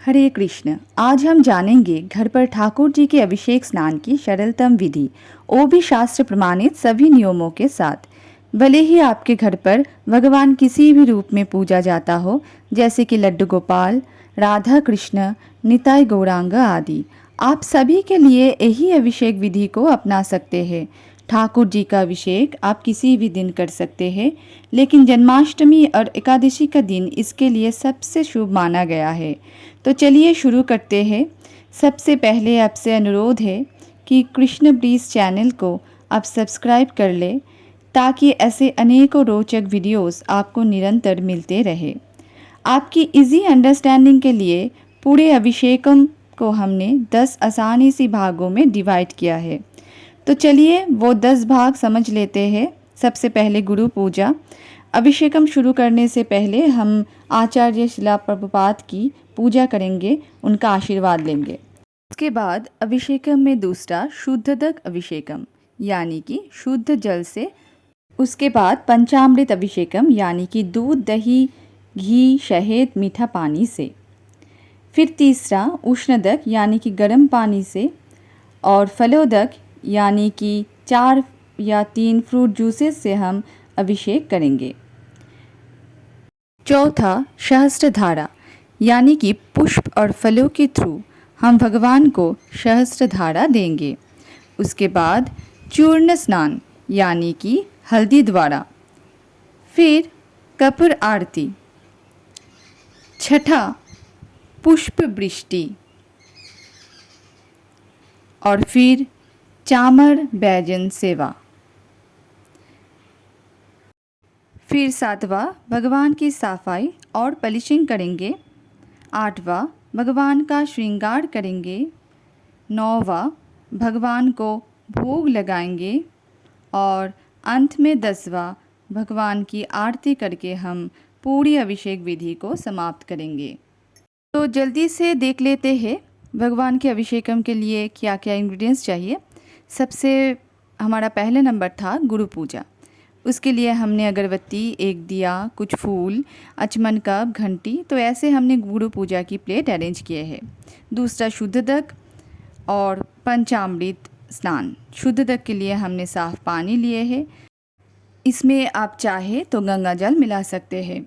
हरे कृष्ण। आज हम जानेंगे घर पर ठाकुर जी के अभिषेक स्नान की सरलतम विधि, वो भी शास्त्र प्रमाणित सभी नियमों के साथ। भले ही आपके घर पर भगवान किसी भी रूप में पूजा जाता हो, जैसे कि लड्डू गोपाल, राधा कृष्ण, निताई गौरांग आदि, आप सभी के लिए यही अभिषेक विधि को अपना सकते हैं। ठाकुर जी का अभिषेक आप किसी भी दिन कर सकते हैं, लेकिन जन्माष्टमी और एकादशी का दिन इसके लिए सबसे शुभ माना गया है। तो चलिए शुरू करते हैं। सबसे पहले आपसे अनुरोध है कि कृष्ण ब्रीज चैनल को आप सब्सक्राइब कर लें, ताकि ऐसे अनेकों रोचक वीडियोस आपको निरंतर मिलते रहे। आपकी इजी अंडरस्टैंडिंग के लिए पूरे अभिषेकम को हमने 10 आसानी सी भागों में डिवाइड किया है। तो चलिए वो 10 भाग समझ लेते हैं। सबसे पहले गुरु पूजा। अभिषेकम शुरू करने से पहले हम आचार्य शिला प्रभुपाद की पूजा करेंगे, उनका आशीर्वाद लेंगे। उसके बाद अभिषेकम में दूसरा शुद्धोदक अभिषेकम, यानी कि शुद्ध जल से। उसके बाद पंचामृत अभिषेकम, यानी कि दूध, दही, घी, शहद, मीठा पानी से। फिर तीसरा उष्णोदक, यानी कि गर्म पानी से। और फलोदक, यानी कि 4 या 3 फ्रूट जूसेस से हम अभिषेक करेंगे। चौथा सहस्त्रधारा, यानी कि पुष्प और फलों के थ्रू हम भगवान को सहस्त्रधारा देंगे। उसके बाद चूर्ण स्नान, यानी कि हल्दी द्वारा। फिर कपूर आरती। छठा पुष्प वृष्टि। और फिर चामर बैजन सेवा। फिर सातवां भगवान की सफाई और पॉलिशिंग करेंगे। आठवां भगवान का श्रृंगार करेंगे। नौवां भगवान को भोग लगाएंगे। और अंत में 10वां भगवान की आरती करके हम पूरी अभिषेक विधि को समाप्त करेंगे। तो जल्दी से देख लेते हैं भगवान के अभिषेकम के लिए क्या क्या इंग्रेडिएंट्स चाहिए। सबसे हमारा पहले नंबर था गुरु पूजा। उसके लिए हमने अगरबत्ती, एक दिया, कुछ फूल, अचमन कप, घंटी, तो ऐसे हमने गुरु पूजा की प्लेट अरेंज किए हैं। दूसरा शुद्धोदक और पंचामृत स्नान। शुद्धोदक के लिए हमने साफ पानी लिए हैं, इसमें आप चाहे तो गंगा जल मिला सकते हैं।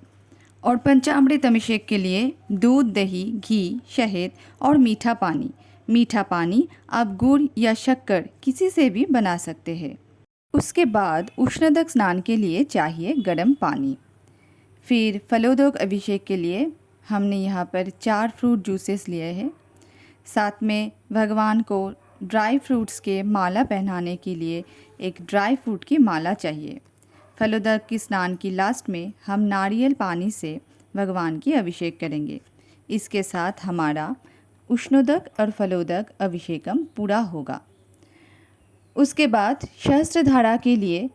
और पंचामृत अभिषेक के लिए दूध, दही, घी, शहद और मीठा पानी। मीठा पानी आप गुड़ या शक्कर किसी से भी बना सकते हैं। उसके बाद उष्णोदक स्नान के लिए चाहिए गर्म पानी। फिर फलोदक अभिषेक के लिए हमने यहाँ पर 4 फ्रूट जूसेस लिए हैं। साथ में भगवान को ड्राई फ्रूट्स के माला पहनाने के लिए एक ड्राई फ्रूट की माला चाहिए। फलोदक की स्नान की लास्ट में हम नारियल पानी से भगवान की अभिषेक करेंगे। इसके साथ हमारा उष्णोदक और फलोदक अभिषेकम पूरा होगा। उसके बाद सहस्त्रधारा के लिए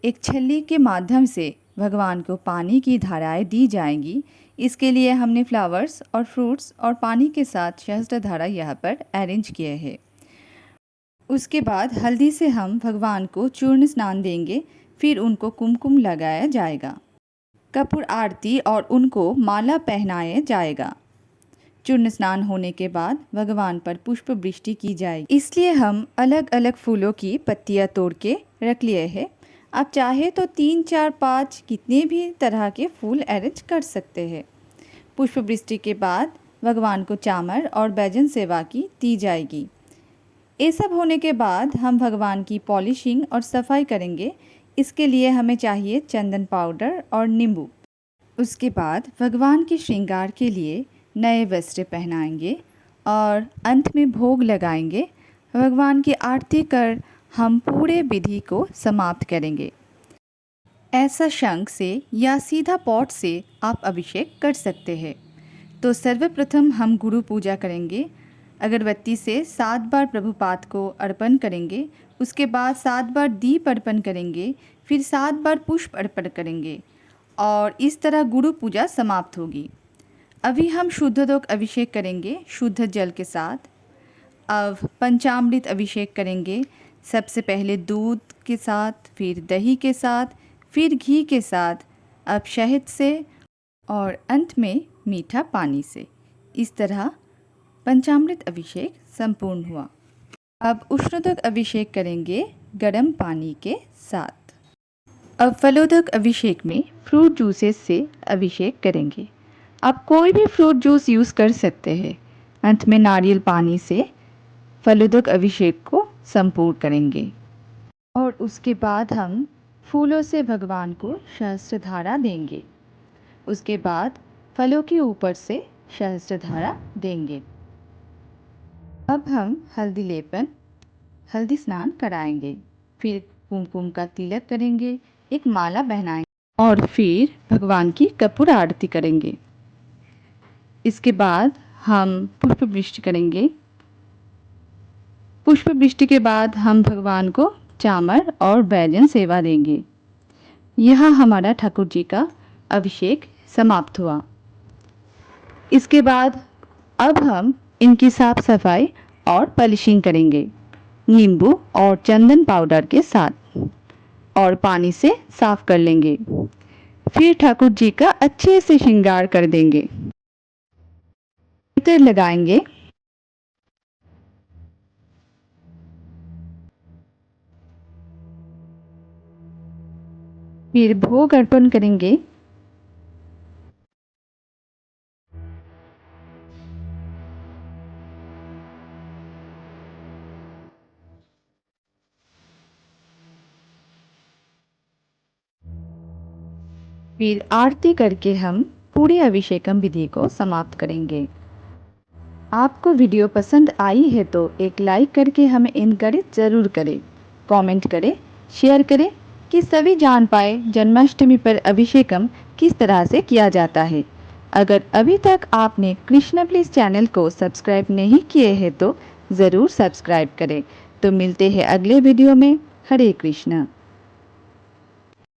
एक छल्ली के माध्यम से भगवान को पानी की धाराएं दी जाएंगी। इसके लिए हमने फ्लावर्स और फ्रूट्स और पानी के साथ सहस्त्रधारा यहाँ पर अरेंज किए हैं। उसके बाद हल्दी से हम भगवान को चूर्ण स्नान देंगे। फिर उनको कुमकुम लगाया जाएगा। कपूर आरती और उनको माला पहनाया जाएगा। चूर्ण स्नान होने के बाद भगवान पर पुष्प वृष्टि की जाएगी। इसलिए हम अलग अलग फूलों की पत्तियां तोड़ के रख लिए हैं। आप चाहे तो 3, 4, 5 कितने भी तरह के फूल अरेंज कर सकते हैं। पुष्प वृष्टि के बाद भगवान को चामर और बैजन सेवा की दी जाएगी। ये सब होने के बाद हम भगवान की पॉलिशिंग और सफाई करेंगे। इसके लिए हमें चाहिए चंदन पाउडर और नींबू। उसके बाद भगवान के श्रृंगार के लिए नए वस्त्र पहनाएंगे और अंत में भोग लगाएंगे। भगवान की आरती कर हम पूरे विधि को समाप्त करेंगे। ऐसा शंख से या सीधा पॉट से आप अभिषेक कर सकते हैं। तो सर्वप्रथम हम गुरु पूजा करेंगे। अगरबत्ती से 7 बार प्रभुपाद को अर्पण करेंगे। उसके बाद 7 बार दीप अर्पण करेंगे। फिर 7 बार पुष्प अर्पण करेंगे और इस तरह गुरु पूजा समाप्त होगी। अभी हम शुद्धोदक अभिषेक करेंगे शुद्ध जल के साथ। अब पंचामृत अभिषेक करेंगे। सबसे पहले दूध के साथ, फिर दही के साथ, फिर घी के साथ, अब शहद से और अंत में मीठा पानी से। इस तरह पंचामृत अभिषेक संपूर्ण हुआ। अब उष्णोदक अभिषेक करेंगे गर्म पानी के साथ। अब फलोदक अभिषेक में फ्रूट जूसेस से अभिषेक करेंगे। आप कोई भी फ्रूट जूस यूज़ कर सकते हैं। अंत में नारियल पानी से फलोदक अभिषेक को संपूर्ण करेंगे और उसके बाद हम फूलों से भगवान को सहस्त्रधारा देंगे। उसके बाद फलों के ऊपर से सहस्त्रधारा देंगे। अब हम हल्दी लेपन, हल्दी स्नान कराएंगे, फिर कुमकुम का तिलक करेंगे, एक माला पहनाएंगे और फिर भगवान की कपूर आरती करेंगे। इसके बाद हम पुष्प वृष्टि करेंगे। पुष्प वृष्टि के बाद हम भगवान को चामर और व्यंजन सेवा देंगे। यहाँ हमारा ठाकुर जी का अभिषेक समाप्त हुआ। इसके बाद अब हम इनकी साफ सफाई और पॉलिशिंग करेंगे नींबू और चंदन पाउडर के साथ और पानी से साफ कर लेंगे। फिर ठाकुर जी का अच्छे से श्रृंगार कर देंगे। इत्र लगाएंगे। फिर भोग अर्पण करेंगे। फिर आरती करके हम पूरे अभिषेकम विधि को समाप्त करेंगे। आपको वीडियो पसंद आई है तो एक लाइक करके हमें इनकरेज ज़रूर करें, कमेंट करें, शेयर करें कि सभी जान पाए जन्माष्टमी पर अभिषेकम किस तरह से किया जाता है। अगर अभी तक आपने कृष्णा प्लीज़ चैनल को सब्सक्राइब नहीं किए हैं तो ज़रूर सब्सक्राइब करें। तो मिलते हैं अगले वीडियो में। हरे कृष्णा।